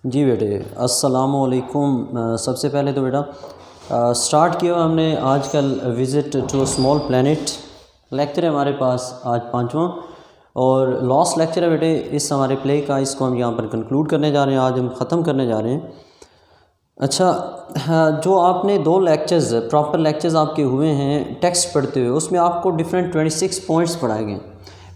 जी बेटे, अस्सलामुअलैकुम। सबसे पहले तो बेटा स्टार्ट किया हमने आजकल visit to small planet. Lecture है हमारे पास आज 5वां और लास्ट लेक्चर है बेटे इस हमारे प्ले का। इसको हम यहाँ पर कंक्लूड करने जा रहे हैं, आज हम ख़त्म करने जा रहे हैं। अच्छा, जो आपने 2 लेक्चर्स प्रॉपर लेक्चर्स आपके हुए हैं टेक्स्ट पढ़ते हुए, उसमें आपको डिफरेंट 26 पॉइंट्स पढ़ाए गए।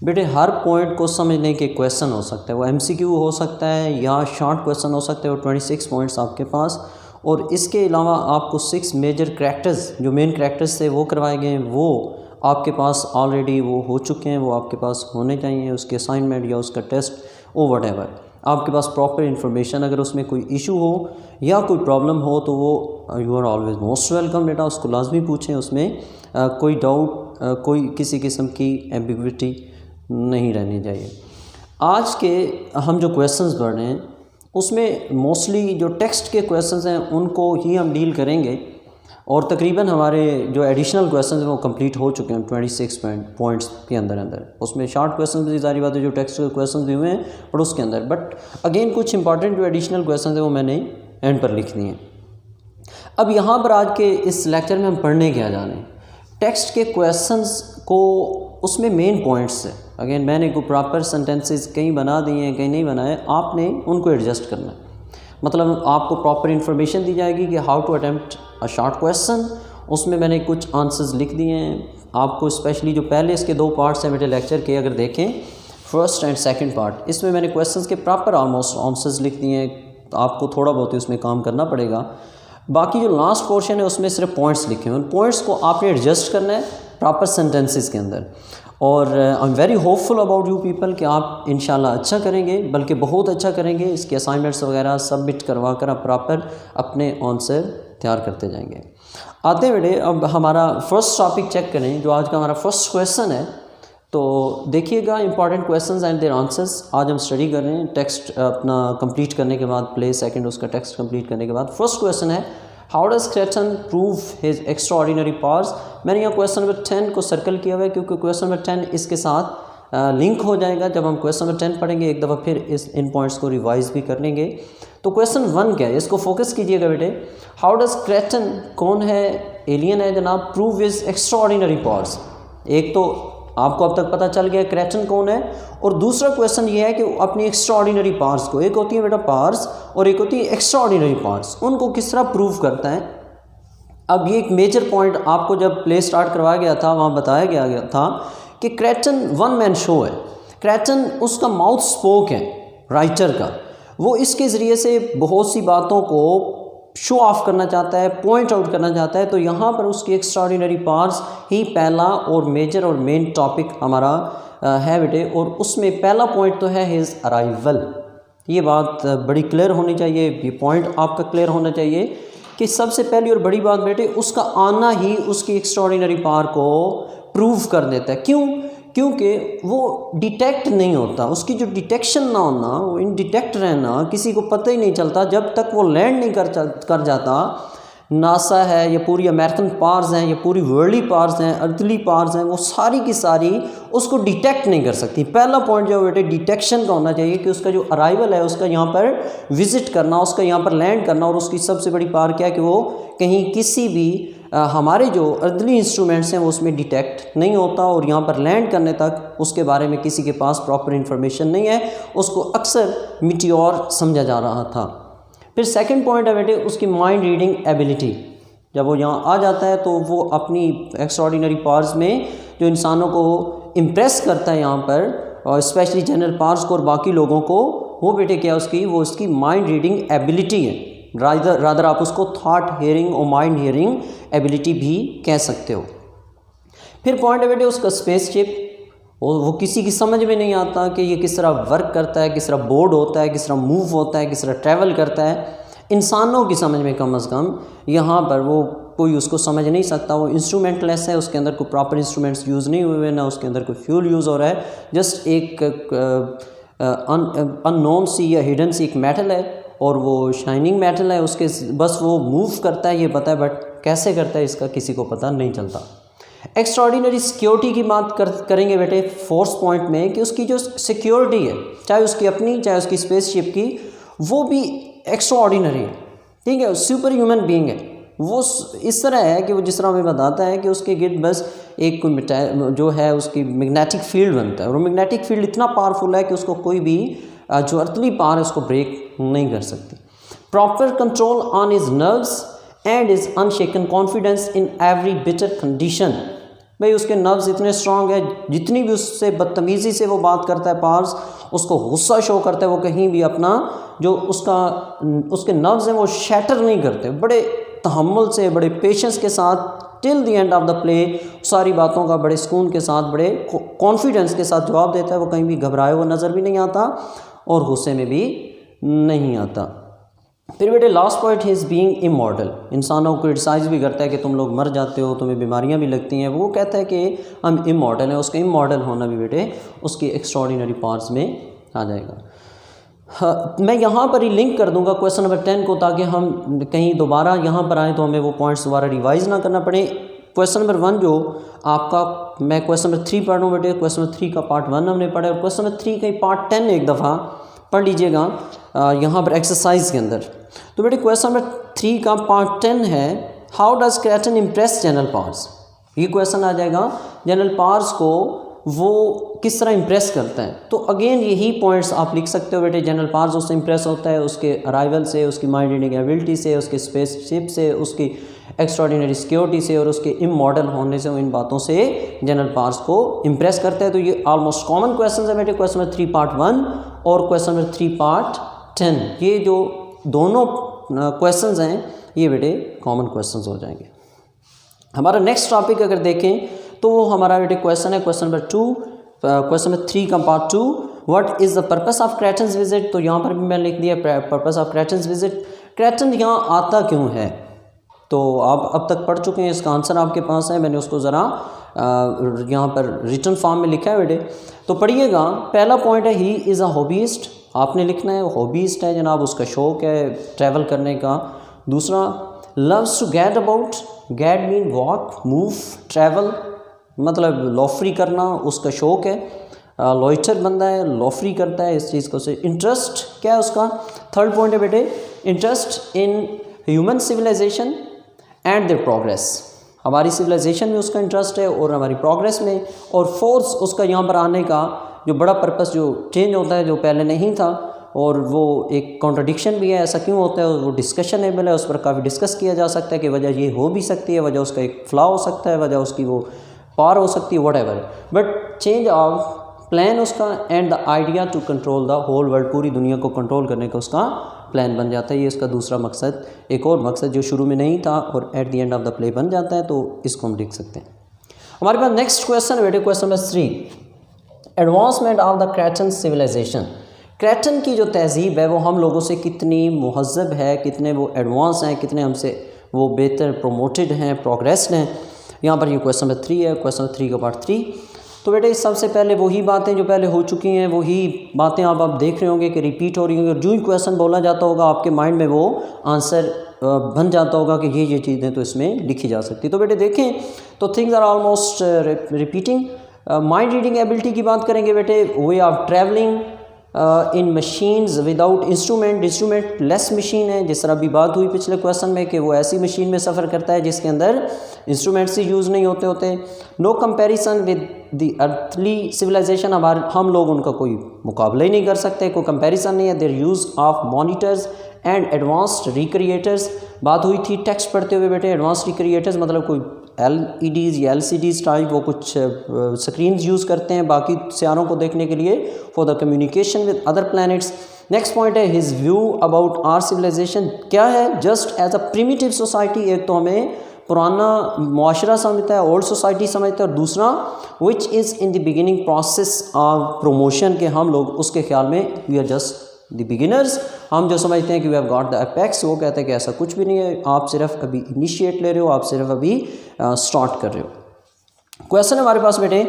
बेटे हर पॉइंट को समझने के क्वेश्चन हो सकता है, वो एमसीक्यू हो सकता है या शॉर्ट क्वेश्चन हो सकते हैं। वो 26 पॉइंट्स आपके पास, और इसके अलावा आपको 6 मेजर करैक्टर्स, जो मेन करैक्टर्स थे वो करवाए गए हैं। वो आपके पास ऑलरेडी वो हो चुके हैं, वो आपके पास होने चाहिए। उसके असाइनमेंट या उसका टेस्ट ओ वट एवर, आपके पास प्रॉपर इन्फॉर्मेशन। अगर उसमें कोई इशू हो या कोई प्रॉब्लम हो तो वो you are always most welcome बेटा, उसको लाजमी पूछें। उसमें कोई डाउट, कोई किसी किस्म की एम्बिग्विटी नहीं रहनी चाहिए। आज के हम जो क्वेश्चंस पढ़ रहे हैं उसमें मोस्टली जो टेक्स्ट के क्वेश्चंस हैं उनको ही हम डील करेंगे, और तकरीबन हमारे जो एडिशनल क्वेश्चंस हैं वो कंप्लीट हो चुके हैं 26 पॉइंट्स के अंदर। उसमें शॉर्ट क्वेश्चन भी सारी बात है, जो टेक्स्ट के क्वेश्चन भी हुए हैं पर उसके अंदर, बट अगेन कुछ इंपॉर्टेंट जो एडिशनल क्वेश्चन हैं वो मैंने एंड पर लिख दिए हैं। अब यहाँ पर आज के इस लेक्चर में हम पढ़ने क्या जा रहे हैं, टेक्स्ट के क्वेश्चंस को, उसमें मेन पॉइंट्स है। अगेन मैंने को प्रॉपर सेंटेंसेस कहीं बना दिए हैं कहीं नहीं बनाए, आपने उनको एडजस्ट करना है। मतलब आपको प्रॉपर इन्फॉर्मेशन दी जाएगी कि how to attempt a short question. उसमें मैंने कुछ आंसर्स लिख दिए हैं आपको, स्पेशली जो पहले इसके 2 पार्ट्स हैं मेरे लेक्चर के, अगर देखें फर्स्ट एंड सेकंड पार्ट, इसमें मैंने क्वेश्चंस के प्रॉपर ऑलमोस्ट आंसर्स लिख दिए हैं। तो आपको थोड़ा बहुत ही उसमें काम करना पड़ेगा। बाकी जो लास्ट पोर्शन है उसमें सिर्फ पॉइंट्स लिखे हैं, उन पॉइंट्स को आपने एडजस्ट करना है प्रॉपर सेंटेंसेस के अंदर। और I am very hopeful about you people कि आप इंशाल्लाह अच्छा करेंगे, बल्कि बहुत अच्छा करेंगे। इसके असाइनमेंट्स वगैरह सबमिट करवा कर आप प्रॉपर अपने आंसर तैयार करते जाएंगे। आते बेटे अब हमारा फर्स्ट टॉपिक चेक करें, जो आज का हमारा फर्स्ट क्वेश्चन है। तो देखिएगा important questions and their answers आज हम स्टडी कर रहे हैं टेक्स्ट अपना कंप्लीट करने के बाद, प्ले सेकंड उसका टेक्स्ट कंप्लीट करने के बाद। फर्स्ट क्वेश्चन है, how does क्रेटन prove his extraordinary powers. मैंने यहाँ क्वेश्चन नंबर 10 को सर्कल किया हुआ है क्योंकि क्वेश्चन नंबर 10 इसके साथ लिंक हो जाएगा। जब हम क्वेश्चन नंबर 10 पढ़ेंगे एक दफ़ा फिर इन पॉइंट्स को रिवाइज भी कर लेंगे। तो क्वेश्चन 1 क्या है, इसको फोकस कीजिएगा बेटे। हाउ डज क्रेटन, कौन है, एलियन है जनाब, प्रूव हिज एक्स्ट्राऑर्डिनरी पावर्स। एक तो आपको अब तक पता चल गया क्रेटन कौन है, और दूसरा क्वेश्चन ये है कि अपनी एक्स्ट्राऑर्डिनरी पावर्स को, एक होती है बेटा पावर्स और एक होती है एक्स्ट्राऑर्डिनरी पावर्स, उनको किस तरह प्रूव करता है। अब ये एक मेजर पॉइंट आपको जब प्ले स्टार्ट करवाया गया था वहाँ बताया गया था कि क्रेटन 1 मैन शो है। क्रेटन उसका माउथ स्पोक है राइटर का, वो इसके ज़रिए से बहुत सी बातों को शो ऑफ करना चाहता है, पॉइंट आउट करना चाहता है। तो यहाँ पर उसकी एक्स्ट्राऑर्डिनरी पावर्स ही पहला और मेजर और मेन टॉपिक हमारा है बेटे। और उसमें पहला पॉइंट तो है हिज अराइवल। ये बात बड़ी क्लियर होनी चाहिए, ये पॉइंट आपका क्लियर होना चाहिए कि सबसे पहली और बड़ी बात बेटे, उसका आना ही उसकी एक्स्ट्राऑर्डिनरी पावर को प्रूव कर देता है। क्यों? क्योंकि वो डिटेक्ट नहीं होता, उसकी जो डिटेक्शन ना होना, वो इनडिटेक्ट रहना, किसी को पता ही नहीं चलता जब तक वो लैंड नहीं कर जाता। नासा है, ये पूरी अमेरिकन पावर्स हैं, ये पूरी वर्ल्डली पावर्स हैं, अर्दली पावर्स हैं, वो सारी की सारी उसको डिटेक्ट नहीं कर सकती। पहला पॉइंट जो बेटे डिटेक्शन का होना चाहिए कि उसका जो अराइवल है, उसका यहाँ पर विजिट करना, उसका यहाँ पर लैंड करना। और उसकी सबसे बड़ी पावर क्या है कि वो कहीं किसी भी हमारे जो अर्दली इंस्ट्रूमेंट्स हैं वो उसमें डिटेक्ट नहीं होता, और यहाँ पर लैंड करने तक उसके बारे में किसी के पास प्रॉपर इन्फॉर्मेशन नहीं है। उसको अक्सर मिटियोर समझा जा रहा था। फिर सेकंड पॉइंट है बेटे उसकी माइंड रीडिंग एबिलिटी। जब वो यहाँ आ जाता है तो वो अपनी एक्स्ट्राऑर्डिनरी पावर्स में जो इंसानों को इम्प्रेस करता है यहाँ पर, और स्पेशली जनरल पावर्स को और बाकी लोगों को, वो बेटे क्या उसकी, वो उसकी माइंड रीडिंग एबिलिटी है। रादर आप उसको थॉट हियरिंग और माइंड हियरिंग एबिलिटी भी कह सकते हो। फिर पॉइंट है बेटे उसका स्पेसशिप। वो किसी की समझ में नहीं आता कि ये किस तरह वर्क करता है, किस तरह बोर्ड होता है, किस तरह मूव होता है, किस तरह ट्रैवल करता है। इंसानों की समझ में कम अज़ कम यहाँ पर वो कोई उसको समझ नहीं सकता। वो इंस्ट्रूमेंटलेस है, उसके अंदर कोई प्रॉपर इंस्ट्रूमेंट्स यूज़ नहीं हुए, ना उसके अंदर कोई फ्यूल यूज़ हो रहा है। जस्ट एक अननोन सी या हिडन सी एक मेटल है, और वो शाइनिंग मेटल है, उसके बस वो मूव करता है ये पता है, बट कैसे करता है इसका किसी को पता नहीं चलता। एक्स्ट्राऑर्डिनरी सिक्योरिटी की बात करेंगे बेटे फोर्थ पॉइंट में, कि उसकी जो सिक्योरिटी है, चाहे उसकी अपनी चाहे उसकी स्पेसशिप की, वो भी एक्स्ट्रा ऑर्डिनरी है, ठीक है, सुपर ह्यूमन बीइंग है। वो इस तरह है कि वो जिस तरह हमें बताता है कि उसके गिर्द बस एक जो है उसकी मैग्नेटिक फील्ड बनता है, और वो मैग्नेटिक फील्ड इतना पावरफुल है कि उसको कोई भी जो अर्थली पावर है उसको ब्रेक नहीं कर सकती। Proper control on his nerves and is अनशेकन confidence in every bitter condition. भाई उसके नर्व्स इतने स्ट्रांग है, जितनी भी उससे बदतमीज़ी से वो बात करता है, पार्स उसको गुस्सा शो करता है, वो कहीं भी अपना जो उसके नर्व्स हैं वो शैटर नहीं करते, बड़े तहम्मुल से, बड़े पेशेंस के साथ till the end of the play सारी बातों का बड़े सुकून के साथ, बड़े कॉन्फिडेंस के साथ जवाब देता है। वो कहीं भी घबराए हुआ नज़र भी नहीं आता और गुस्से में भी नहीं आता। फिर बेटे last point is being immortal. इंसानों को क्रिटिसाइज़ भी करता है कि तुम लोग मर जाते हो, तुम्हें बीमारियां भी लगती हैं। वो कहता है कि हम इमॉर्टल हैं। उसका इमॉर्टल होना भी बेटे उसकी एक्स्ट्रॉर्डिनरी पार्ट्स में आ जाएगा। हाँ, मैं यहाँ पर ही लिंक कर दूंगा क्वेश्चन नंबर 10 को, ताकि हम कहीं दोबारा यहाँ पर आएँ तो हमें वो पॉइंट्स दोबारा रिवाइज़ ना करना पड़े। क्वेश्चन नंबर 1 जो आपका, मैं क्वेश्चन नंबर 3 पढ़ रहा हूँ बेटे। क्वेश्चन नंबर 3 का पार्ट 1 हमने पढ़ा, और क्वेश्चन नंबर 3 का पार्ट 10 एक दफ़ा पढ़ लीजिएगा यहाँ पर एक्सरसाइज के अंदर। तो बेटे क्वेश्चन नंबर 3 का पार्ट 10 है, how does Kreton impress General Powers. ये क्वेश्चन आ जाएगा, जनरल पार्स को वो किस तरह इंप्रेस करता है। तो अगेन यही पॉइंट्स आप लिख सकते हो बेटे। जनरल पार्स उससे इंप्रेस होता है उसके अराइवल से, उसकी माइंड रीडिंग एबिलिटी से, उसके स्पेसशिप से, उसकी एक्स्ट्राऑर्डिनरी सिक्योरिटी से, और उसके इमॉडल होने से। इन बातों से जनरल पार्स को इंप्रेस करता है। तो ये ऑलमोस्ट कॉमन क्वेश्चन है बेटे, क्वेश्चन नंबर 3 पार्ट 1 और क्वेश्चन नंबर 3 पार्ट 10। ये जो दोनों क्वेश्चंस हैं ये बेटे कॉमन क्वेश्चंस हो जाएंगे। हमारा नेक्स्ट टॉपिक अगर देखें तो वो हमारा बेटे क्वेश्चन है क्वेश्चन नंबर 2, क्वेश्चन नंबर 3 का part 2, what is the purpose of Craton's visit. तो यहाँ पर भी मैं लिख दिया purpose of Craton's visit. Craton यहाँ आता क्यों है, तो आप अब तक पढ़ चुके हैं, इसका आंसर आपके पास है। मैंने उसको ज़रा यहाँ पर रिटन फॉर्म में लिखा है बेटे, तो पढ़िएगा। पहला पॉइंट है ही इज़ अ हॉबीस्ट, आपने लिखना है हॉबीस्ट है जनाब, उसका शौक़ है ट्रैवल करने का। दूसरा, loves to get about, get mean walk, move, travel मतलब लॉफ्री करना उसका शौक़ है। लॉइटर बंदा है, लॉफ्री करता है इस चीज़ को से। इंटरेस्ट क्या है उसका, थर्ड पॉइंट है बेटे, interest in human civilisation and their progress, हमारी सिविलाइजेशन में उसका इंटरेस्ट है और हमारी प्रोग्रेस में। और फोर्स उसका यहाँ पर आने का जो बड़ा पर्पस जो चेंज होता है, जो पहले नहीं था, और वो एक कॉन्ट्रडिक्शन भी है, ऐसा क्यों होता है, वो डिस्कशनेबल है, उस पर काफ़ी डिस्कस किया जा सकता है कि वजह ये हो भी सकती है, वजह उसका एक फ्लॉ हो सकता है, वजह उसकी वो पावर हो सकती है, whatever. But change of plan उसका and the idea to control the whole world, पूरी दुनिया को कंट्रोल करने का उसका प्लान बन जाता है। ये इसका दूसरा मकसद, एक और मकसद जो शुरू में नहीं था और at the end of the play बन जाता है, तो इसको हम लिख सकते हैं। हमारे पास नेक्स्ट क्वेश्चन है बेटे, question number 3, advancement of the Kreton civilisation. Kreton की जो तहजीब है वो हम लोगों से कितनी मुहज़्ज़ब है, कितने वो एडवांस हैं, कितने हमसे वो बेहतर प्रोमोटेड हैं, प्रोग्रेस्ड हैं। यहाँ पर ये क्वेश्चन नंबर 3 है, क्वेश्चन नंबर 3 का पार्ट 3। तो बेटे सबसे पहले वही बातें जो पहले हो चुकी हैं, वही बातें आप देख रहे होंगे कि रिपीट हो रही होंगी, और जो ही क्वेश्चन बोला जाता होगा आपके माइंड में वो आंसर बन जाता होगा कि ये चीज़ें तो इसमें लिखी जा सकती। तो बेटे देखें तो things are almost repeating. Mind reading ability की बात करेंगे बेटे, वे are travelling in machines without instrument, instrumentless machine है, जिस तरह अभी बात हुई पिछले क्वेश्चन में कि वो ऐसी मशीन में सफ़र करता है जिसके अंदर इंस्ट्रूमेंट्स ही यूज़ नहीं होते। No comparison with the earthly civilisation, हम लोग उनका कोई मुकाबला ही नहीं कर सकते, कोई कंपैरिजन नहीं है। There use of monitors and advanced recreators, बात हुई थी टेक्स्ट पढ़ते हुए बेटे। एडवांस्ड रिक्रिएटर्स मतलब कोई LEDs या LCDs टाइप वो कुछ स्क्रीन्स यूज़ करते हैं बाकी सियारों को देखने के लिए, for the communication with other planets. Next point है his view about our civilisation, क्या है, just as a primitive society. एक तो हमें पुराना मुआशरा समझता है, ओल्ड सोसाइटी समझता है, और दूसरा which is in the beginning process of promotion, के हम लोग उसके ख्याल में we are just the beginners. हम जो समझते हैं कि we have got the apex, वो कहते हैं कि ऐसा कुछ भी नहीं है, आप सिर्फ अभी इनिशिएट ले रहे हो, आप सिर्फ अभी स्टार्ट कर रहे हो। क्वेश्चन हमारे पास बेटे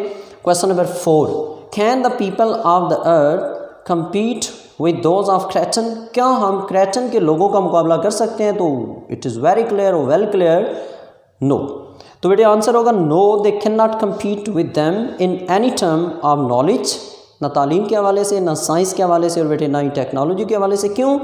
question number 4, can the people of the earth compete with those of क्रेटन, क्या हम क्रेटन के लोगों का मुकाबला कर सकते हैं। तो इट इज़ वेरी क्लियर और वेल क्लियर, नो। तो बेटे आंसर होगा no, they can not compete with them in any term of knowledge, ना तालीम के हवाले से, ना साइंस के हवाले से, और बेटे ना ही टेक्नोलॉजी के हवाले से। क्यों,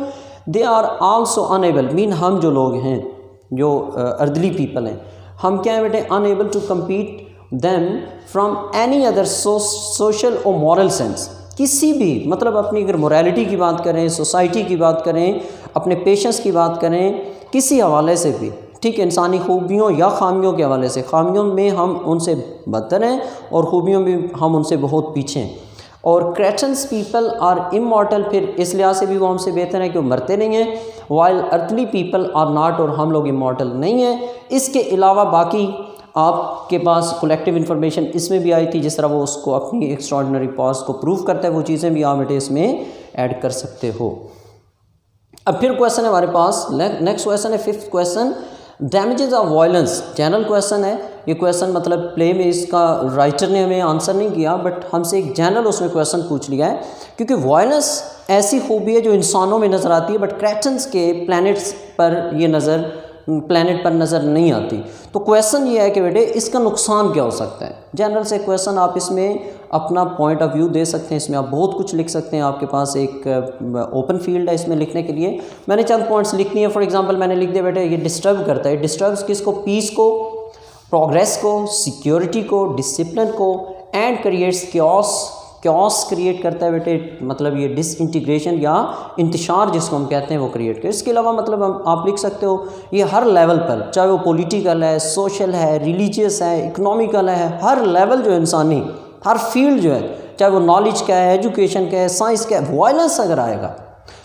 they are also unable, mean हम जो लोग हैं, जो अर्दली पीपल हैं, हम क्या है बेटे, unable to compete them from any other social और मॉरल सेंस। किसी भी मतलब अपनी अगर मोरालिटी की बात करें, सोसाइटी की बात करें, अपने पेशेंस की बात करें, किसी हवाले से भी, ठीक है, इंसानी खूबियों या खामियों के हवाले से, खामियों में हम उनसे बदतर हैं और खूबियों में हम उनसे बहुत पीछे हैं। और क्रेटन्स पीपल आर इमॉर्टल, फिर इस लिहाज से भी वो हमसे बेहतर है कि वो मरते नहीं हैं, while earthly people are not, और हम लोग इमॉर्टल नहीं हैं। इसके अलावा बाकी आपके पास कलेक्टिव इन्फॉर्मेशन इसमें भी आई थी, जिस तरह वो उसको अपनी एक्स्ट्राऑर्डिनरी पास को प्रूव करता है, वो चीज़ें भी आप बेटे इसमें ऐड कर सकते हो। अब फिर क्वेश्चन है हमारे पास, नेक्स्ट क्वेश्चन है 5th question, damages of violence. General question है ये क्वेश्चन, मतलब प्ले में इसका राइटर ने हमें आंसर नहीं किया, बट हमसे एक जनरल उसमें क्वेश्चन पूछ लिया है, क्योंकि वायलेंस ऐसी खूबी है जो इंसानों में नज़र आती है, बट क्रेटन्स के प्लैनेट्स पर ये प्लैनेट पर नज़र नहीं आती। तो क्वेश्चन ये है कि बेटे इसका नुकसान क्या हो सकता है। जनरल से क्वेश्चन, आप इसमें अपना पॉइंट ऑफ व्यू दे सकते हैं, इसमें आप बहुत कुछ लिख सकते हैं, आपके पास एक ओपन फील्ड है इसमें लिखने के लिए। मैंने चंद पॉइंट्स लिखनी है। फॉर एग्जांपल मैंने लिख दिया बेटे ये डिस्टर्ब करता है। डिस्टर्ब किसको? पीस को, प्रोग्रेस को, सिक्योरिटी को, डिसिप्लिन को, एंड क्रिएट्स क्योस क्रिएट करता है बेटे, मतलब ये डिसइंटीग्रेशन या इंतशार जिसको हम कहते हैं वो क्रिएट करे। इसके अलावा मतलब आप लिख सकते हो ये हर लेवल पर, चाहे वो पॉलिटिकल है, सोशल है, रिलीजियस है, इकोनॉमिकल है, हर लेवल जो इंसानी, हर फील्ड जो है, चाहे वो नॉलेज का है, एजुकेशन का है, साइंस का है, वायलेंस अगर आएगा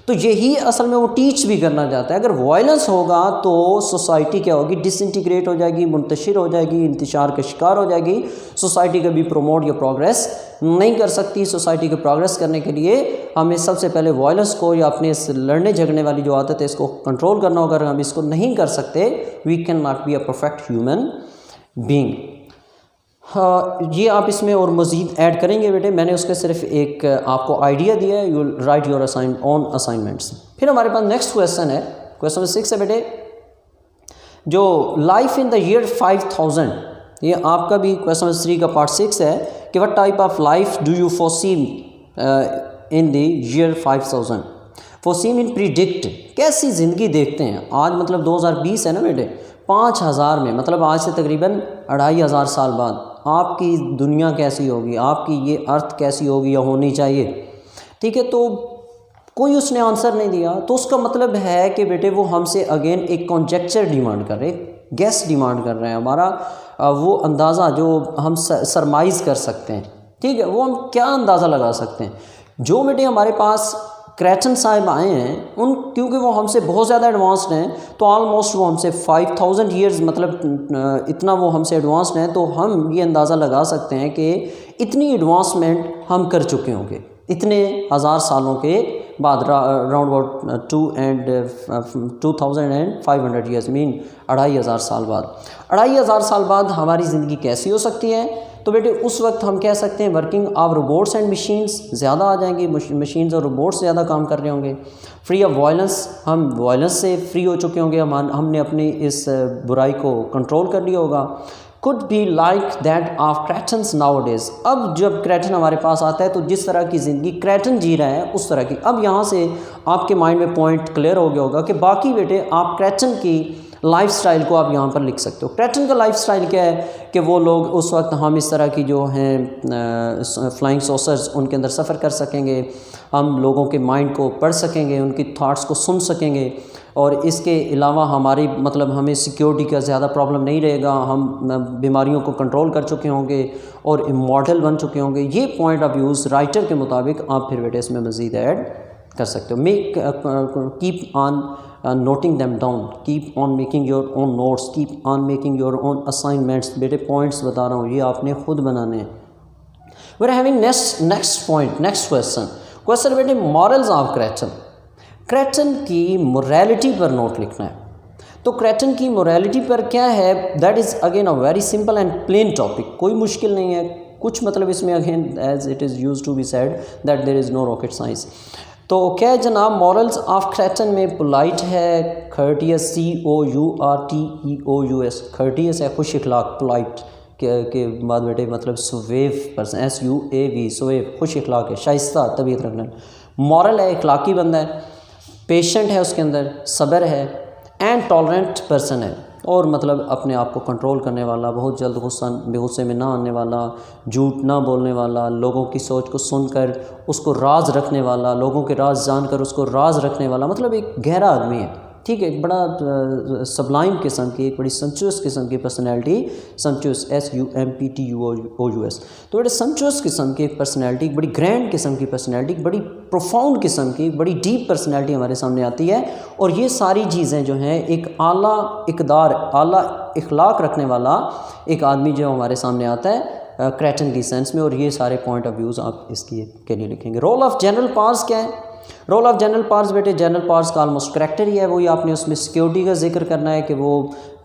तो यही असल में वो टीच भी करना चाहता है। अगर वायलेंस होगा तो सोसाइटी क्या होगी? डिसइंटीग्रेट हो जाएगी, मुंतशिर हो जाएगी, इंतशार का शिकार हो जाएगी। सोसाइटी कभी प्रमोट या प्रोग्रेस नहीं कर सकती। सोसाइटी को प्रोग्रेस करने के लिए हमें सबसे पहले वायलेंस को या अपने इस लड़ने झगड़ने वाली जो आदत है इसको कंट्रोल करना होगा। अगर हम इसको नहीं कर सकते, we can not be a perfect human being. हाँ, ये आप इसमें और मज़ीद ऐड करेंगे बेटे, मैंने उसके सिर्फ एक आपको आइडिया दिया है। You right your on assignments. फिर हमारे पास नेक्स्ट क्वेश्चन है, क्वेश्चन 6 है बेटे, जो लाइफ इन द ईयर 5000, ये आपका भी क्वेश्चन 3 का पार्ट 6 है कि what type of life do you foresee in the year 5000। Foresee mean predict, कैसी ज़िंदगी देखते हैं। आज मतलब 2020 है ना बेटे, 5000 में मतलब आज से तकरीबन 2500 साल बाद आपकी दुनिया कैसी होगी, आपकी ये अर्थ कैसी होगी या होनी चाहिए। ठीक है, तो कोई उसने आंसर नहीं दिया, तो उसका मतलब है कि बेटे वो हमसे अगेन एक कॉन्जेक्चर डिमांड कर रहे, गेस डिमांड कर रहे हैं। हमारा वो अंदाज़ा जो हम सरमाइज़ कर सकते हैं, ठीक है, वो हम क्या अंदाज़ा लगा सकते हैं। जो बेटे हमारे पास क्रेटन साहब आए हैं उन, क्योंकि वो हमसे बहुत ज़्यादा एडवांस्ड हैं, तो ऑलमोस्ट वो हमसे 5000 ईयर्स मतलब इतना वो हमसे एडवांस्ड हैं, तो हम ये अंदाज़ा लगा सकते हैं कि इतनी एडवांसमेंट हम कर चुके होंगे इतने हज़ार सालों के बाद, राउंड अबाउट 2500 ईयर्स मीन 2500 साल बाद। 2500 साल बाद हमारी ज़िंदगी कैसी हो सकती है? तो बेटे उस वक्त हम कह सकते हैं working of robots and machines ज़्यादा आ जाएंगी, मशीन्स और रोबोट्स ज़्यादा काम कर रहे होंगे। फ्री ऑफ वायलेंस, हम वायलेंस से फ्री हो चुके होंगे, हमने अपनी इस बुराई को कंट्रोल कर लिया होगा। Could be like that of Craton's nowadays. अब जब क्रेटन हमारे पास आता है तो जिस तरह की ज़िंदगी क्रेटन जी रहा है उस तरह की। अब यहाँ से आपके माइंड में पॉइंट क्लियर हो गया होगा कि बाकी बेटे आप क्रेटन की लाइफ स्टाइल को आप यहाँ पर लिख सकते हो। क्रेटन का लाइफ स्टाइल क्या है कि वो लोग उस वक्त हम इस तरह की जो हैं फ्लाइंग सॉसर्स उनके अंदर सफ़र कर सकेंगे, हम लोगों के माइंड को पढ़ सकेंगे, उनकी थाट्स को सुन सकेंगे, और इसके अलावा हमारी मतलब हमें सिक्योरिटी का ज़्यादा प्रॉब्लम नहीं रहेगा, हम बीमारियों को कंट्रोल कर चुके होंगे और इमॉर्टल बन चुके होंगे। ये पॉइंट ऑफ व्यूज़ राइटर के मुताबिक आप फिर बेटे इसमें मज़ीद ऐड कर सकते हो। Make keep on noting them down, keep on making your own notes, keep on making your own assignments. बेटे पॉइंट्स बता रहा हूँ, ये आपने खुद बनाने हैं। We are having next point, next question बेटे मॉरल्स ऑफ क्रेटन। क्रेटन की मोरालिटी पर नोट लिखना है। तो क्रेटन की मोरालिटी पर क्या है, that is again a very simple and plain topic, कोई मुश्किल नहीं है कुछ, मतलब इसमें again as it is used to be said that there is no rocket science. तो क्या है जनाब, मॉरल्स ऑफ क्रेटन में पोलाइट है, खर्टियस COURTEOUS, खर्टियस है खुश इखलाक, पोलाइट के बाद बेटे मतलब सुवेव पर्सन, SUAV सुवेव खुश इखलाक है, शाइस्ता तबीयत रखना। मॉरल है इखलाकी बंदा है, पेशेंट है उसके अंदर, सब्र है, एंड टॉलरेंट पर्सन है, और मतलब अपने आप को कंट्रोल करने वाला, बहुत जल्द गुस्से में ना आने वाला, झूठ ना बोलने वाला, लोगों की सोच को सुनकर उसको राज रखने वाला, लोगों के राज जानकर उसको राज रखने वाला, मतलब एक गहरा आदमी है, ठीक है, एक बड़ा सबलाइम किस्म की, एक बड़ी संचुअस किस्म की पर्सनैलिटी, संचुअस SUMPTUOUS, तो बड़े संचुअस किस्म की एक पर्सनैलिटी, एक बड़ी ग्रैंड किस्म की पर्सनैलिटी, बड़ी प्रोफाउंड किस्म की, बड़ी डीप पर्सनैलिटी हमारे सामने आती है। और ये सारी चीज़ें जो हैं एक आला इक़दार, आला इखलाक रखने वाला एक आदमी जो हमारे सामने आता है क्रैटन की सेंस में, और ये सारे पॉइंट ऑफ व्यूज़ आप इसकी के लिए लिखेंगे। रोल ऑफ जनरल पार्स क्या है? रोल ऑफ जनरल पार्स बेटे, जनरल पार्स का ऑलमोस्ट करैक्टर ही है, वही आपने उसमें सिक्योरिटी का जिक्र करना है कि वो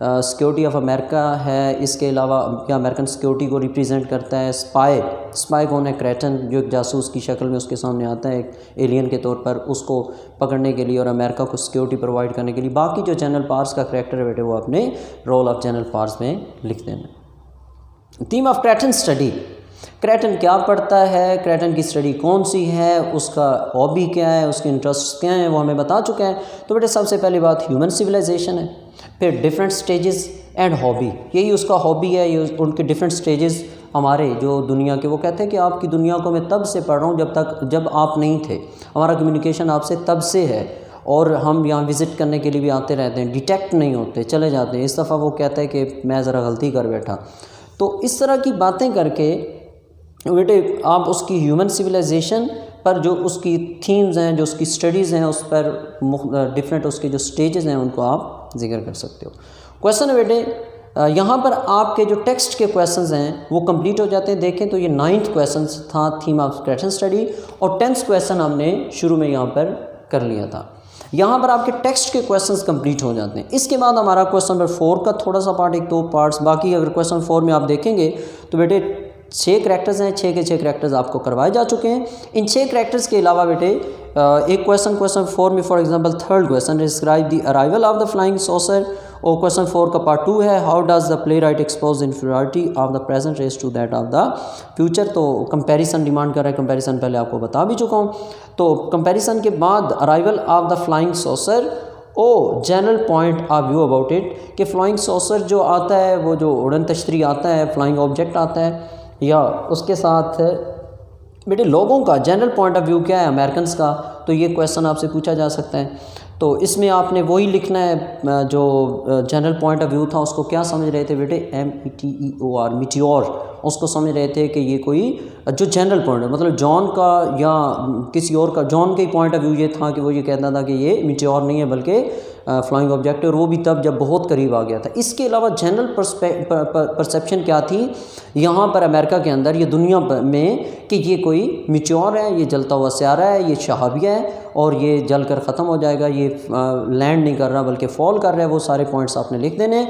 सिक्योरिटी ऑफ अमेरिका है, इसके अलावा क्या अमेरिकन सिक्योरिटी को रिप्रेजेंट करता है। स्पाई कौन है? क्रैटन, जो एक जासूस की शक्ल में उसके सामने आता है एक एलियन के तौर पर, उसको पकड़ने के लिए और अमेरिका को सिक्योरिटी प्रोवाइड करने के लिए। बाकी जो जनरल पार्स का करैक्टर है बेटे वो अपने रोल ऑफ जनरल पार्स में लिख देना। थीम ऑफ क्रैटन स्टडी, क्रैटन क्या पढ़ता है, क्रैटन की स्टडी कौन सी है, उसका हॉबी क्या है, उसके इंटरेस्ट क्या हैं, वो हमें बता चुका है। तो बेटे सबसे पहली बात ह्यूमन सिविलाइजेशन है, फिर डिफरेंट स्टेजेस एंड हॉबी, यही उसका हॉबी है, ये उनके डिफरेंट स्टेजेस हमारे जो दुनिया के, वो कहते हैं कि आपकी दुनिया को मैं तब से पढ़ रहा हूँ जब आप नहीं थे, हमारा कम्युनिकेशन आपसे तब से है, और हम यहाँ विज़िट करने के लिए भी आते रहते हैं, डिटेक्ट नहीं होते, चले जाते हैं। इस दफ़ा वो कहता है कि मैं ज़रा गलती कर बैठा। तो इस तरह की बातें करके बेटे आप उसकी ह्यूमन सिविलाइजेशन पर जो उसकी थीम्स हैं, जो उसकी स्टडीज़ हैं, उस पर डिफरेंट उसके जो स्टेजेस हैं उनको आप जिक्र कर सकते हो। क्वेश्चन है बेटे, यहाँ पर आपके जो टेक्स्ट के क्वेश्चंस हैं वो कंप्लीट हो जाते हैं। देखें तो ये 9th क्वेश्चन था थीम ऑफ क्रैटन स्टडी, और 10th क्वेश्चन हमने शुरू में यहाँ पर कर लिया था। यहाँ पर आपके टेक्स्ट के क्वेश्चंस कंप्लीट हो जाते हैं। इसके बाद हमारा क्वेश्चन नंबर 4 का थोड़ा सा पार्ट, एक 2 पार्ट्स, बाकी अगर क्वेश्चन 4 में आप देखेंगे तो बेटे 6 करैक्टर्स हैं, 6 के 6 करैक्टर्स आपको करवाए जा चुके हैं। इन 6 करैक्टर्स के अलावा बेटे एक क्वेश्चन 4 में for example 3rd question, describe the arrival of the flying saucer, और क्वेश्चन 4 का पार्ट 2 है, how does the playwright expose inferiority of the present race to that of the future. तो comparison demand कर रहा है, comparison पहले आपको बता भी चुका हूँ। तो कंपैरिजन के बाद arrival of the flying saucer, general point of view about it, कि फ्लाइंग सॉसर जो आता है, वो जो उड़न तश्तरी आता है, फ्लाइंग ऑब्जेक्ट आता है, या उसके साथ बेटे लोगों का जनरल पॉइंट ऑफ व्यू क्या है अमेरिकन का, तो ये क्वेश्चन आपसे पूछा जा सकता है। तो इसमें आपने वही लिखना है जो जनरल पॉइंट ऑफ व्यू था, उसको क्या समझ रहे थे बेटे, METEOR, मीटियोर, उसको समझ रहे थे कि ये कोई जो जनरल पॉइंट है, मतलब जॉन का या किसी और का, जॉन के पॉइंट ऑफ व्यू ये था कि वो ये कहता था कि ये मीटियोर नहीं है बल्कि फ्लाइंग ऑब्जेक्ट, और वो भी तब जब बहुत करीब आ गया था। इसके अलावा जनरल परसेप्शन क्या थी यहाँ पर अमेरिका के अंदर, ये दुनिया में, कि ये कोई मिच्योर है, ये जलता हुआ सियारा है, ये शहाबिया है, और ये जल कर ख़त्म हो जाएगा, ये लैंड नहीं कर रहा बल्कि फॉल कर रहा है। वो सारे पॉइंट्स आपने लिख देने।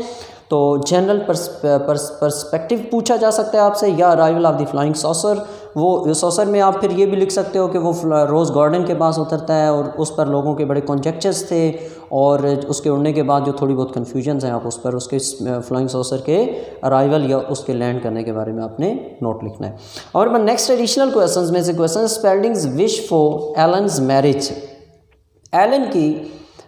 तो जनरल पर्सपेक्टिव पूछा जा सकता है आपसे, या arrival of the flying saucer, वो सॉसर में आप फिर ये भी लिख सकते हो कि वो रोज़ गार्डन के पास उतरता है और उस पर लोगों के बड़े कॉन्जेक्चर्स थे, और उसके उड़ने के बाद जो थोड़ी बहुत कन्फ्यूजन्स हैं आप उस पर, उसके फ्लाइंग सॉसर के अराइवल या उसके लैंड करने के बारे में आपने नोट लिखना है। और नेक्स्ट एडिशनल क्वेश्चंस में से question, Spelding's wish for Alan's marriage, Alan की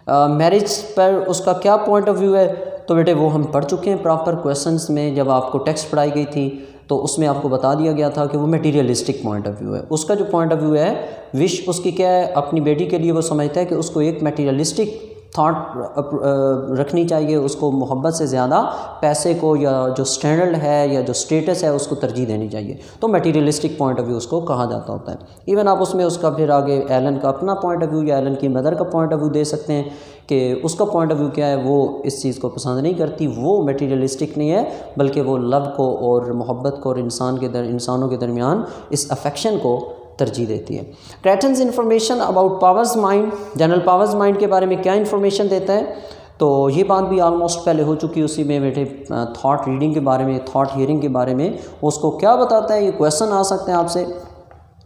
मैरिज पर उसका क्या पॉइंट ऑफ व्यू है, तो बेटे वो हम पढ़ चुके हैं प्रॉपर क्वेश्चंस में, जब आपको टेक्स्ट पढ़ाई गई थी तो उसमें आपको बता दिया गया था कि वो मटेरियलिस्टिक पॉइंट ऑफ व्यू है। उसका जो पॉइंट ऑफ व्यू है, विश उसकी क्या है, अपनी बेटी के लिए वो समझता है कि उसको एक मटेरियलिस्टिक थॉट रखनी चाहिए, उसको मोहब्बत से ज़्यादा पैसे को या जो स्टैंडर्ड है या जो स्टेटस है उसको तरजीह देनी चाहिए। तो मटेरियलिस्टिक पॉइंट ऑफ व्यू उसको कहा जाता होता है। इवन आप उसमें उसका फिर आगे एलन का अपना पॉइंट ऑफ व्यू या एलन की मदर का पॉइंट ऑफ व्यू दे सकते हैं कि उसका पॉइंट ऑफ व्यू क्या है, वो इस चीज़ को पसंद नहीं करती, वो मटेरियलिस्टिक नहीं है बल्कि वो लव को और मोहब्बत को और इंसानों के दरमियान इस अफेक्शन को तरजीह देती है। Craton's information about Powers mind, general Powers mind के बारे में क्या इन्फॉर्मेशन देता है, तो ये बात भी ऑलमोस्ट पहले हो चुकी है। उसी में बेटे थॉट रीडिंग के बारे में, थॉट हियरिंग के बारे में उसको क्या बताता है, ये क्वेश्चन आ सकते हैं आपसे,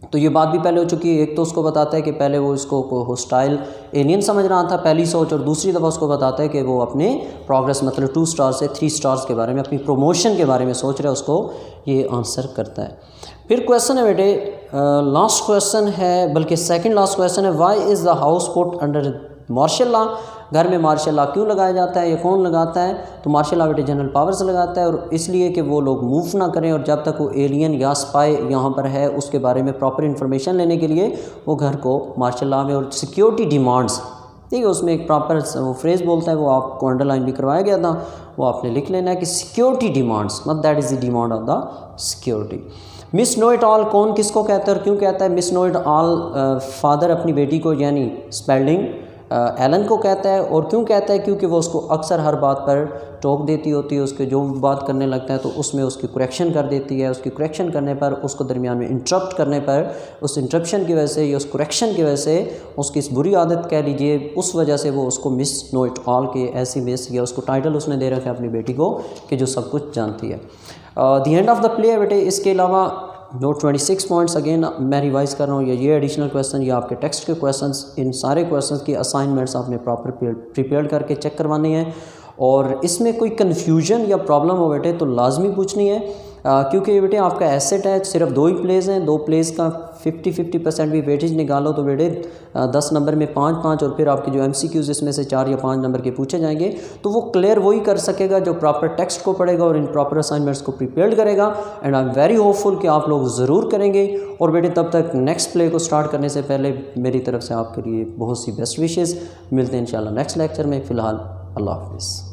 तो ये बात भी पहले हो चुकी है। एक तो उसको बताता है कि पहले वो इसको होस्टाइल एलियन समझ रहा था पहली सोच, और दूसरी दफ़ा उसको बताता है कि वो अपने प्रोग्रेस मतलब 2 स्टार से 3 स्टार्स के बारे में, अपनी प्रमोशन के बारे में सोच रहा है, उसको ये आंसर करता है। फिर क्वेश्चन है बेटे लास्ट क्वेश्चन है, बल्कि सेकंड लास्ट क्वेश्चन है, why is the house put under martial law, घर में मार्शल लॉ क्यों लगाया जाता है, ये कौन लगाता है? तो मार्शल लॉ बेटे जनरल पावर से लगाता है, और इसलिए कि वो लोग मूव ना करें, और जब तक वो एलियन या स्पाई यहाँ पर है उसके बारे में प्रॉपर इन्फॉर्मेशन लेने के लिए वो घर को मार्शल लॉ में। और सिक्योरिटी डिमांड्स, ठीक है, उसमें एक प्रॉपर वो फ्रेज़ बोलता है, वो आपको अंडरलाइन भी करवाया गया था, वो आपने लिख लेना है कि सिक्योरिटी डिमांड्स, मतलब that is the demand of the security. Miss know it all कौन किसको कहता है और क्यों कहता है? Miss know it all father अपनी बेटी को यानी स्पेल्डिंग एलन को कहता है, और क्यों कहता है? क्योंकि वो उसको अक्सर हर बात पर टोक देती होती है, उसके जो बात करने लगता है तो उसमें उसकी करेक्शन कर देती है, उसकी करेक्शन करने पर, उसको दरमियान में इंटरप्ट करने पर, उस इंटरप्शन की वजह से या उस करेक्शन की वजह से उसकी इस बुरी आदत कह लीजिए, उस वजह से वो उसको मिस नो इट ऑल के ऐसी मिस, या उसको टाइटल उसने दे रखा है अपनी बेटी को कि जो सब कुछ जानती है। The end of the play बेटे, इसके अलावा जो 26 पॉइंट्स अगेन मैं रिवाइज़ कर रहा हूँ, ये एडिशनल क्वेश्चन या आपके टेक्स्ट के क्वेश्चंस, इन सारे क्वेश्चंस की असाइनमेंट्स आपने प्रॉपर प्रिपेयर करके चेक करवानी है, और इसमें कोई कन्फ्यूजन या प्रॉब्लम हो बेटे तो लाजमी पूछनी है, क्योंकि बेटे आपका एसेट है, सिर्फ 2 ही प्लेस हैं, 2 प्लेस का 50-50% भी वेटेज निकालो तो बेटे 10 नंबर में 5-5, और फिर आपके जो MCQs इसमें से 4 या 5 नंबर के पूछे जाएंगे, तो वो क्लियर वही कर सकेगा जो प्रॉपर टेक्स्ट को पढ़ेगा और इन प्रॉपर असाइनमेंट्स को प्रिपेयर करेगा। And I am very hopeful कि आप लोग ज़रूर करेंगे। और बेटे तब तक नेक्स्ट प्ले को स्टार्ट करने से पहले मेरी तरफ से आपके लिए बहुत सी बेस्ट विशेज़। मिलते हैं इंशाल्लाह नेक्स्ट लेक्चर में। फ़िलहाल अल्लाह हाफ़िज़।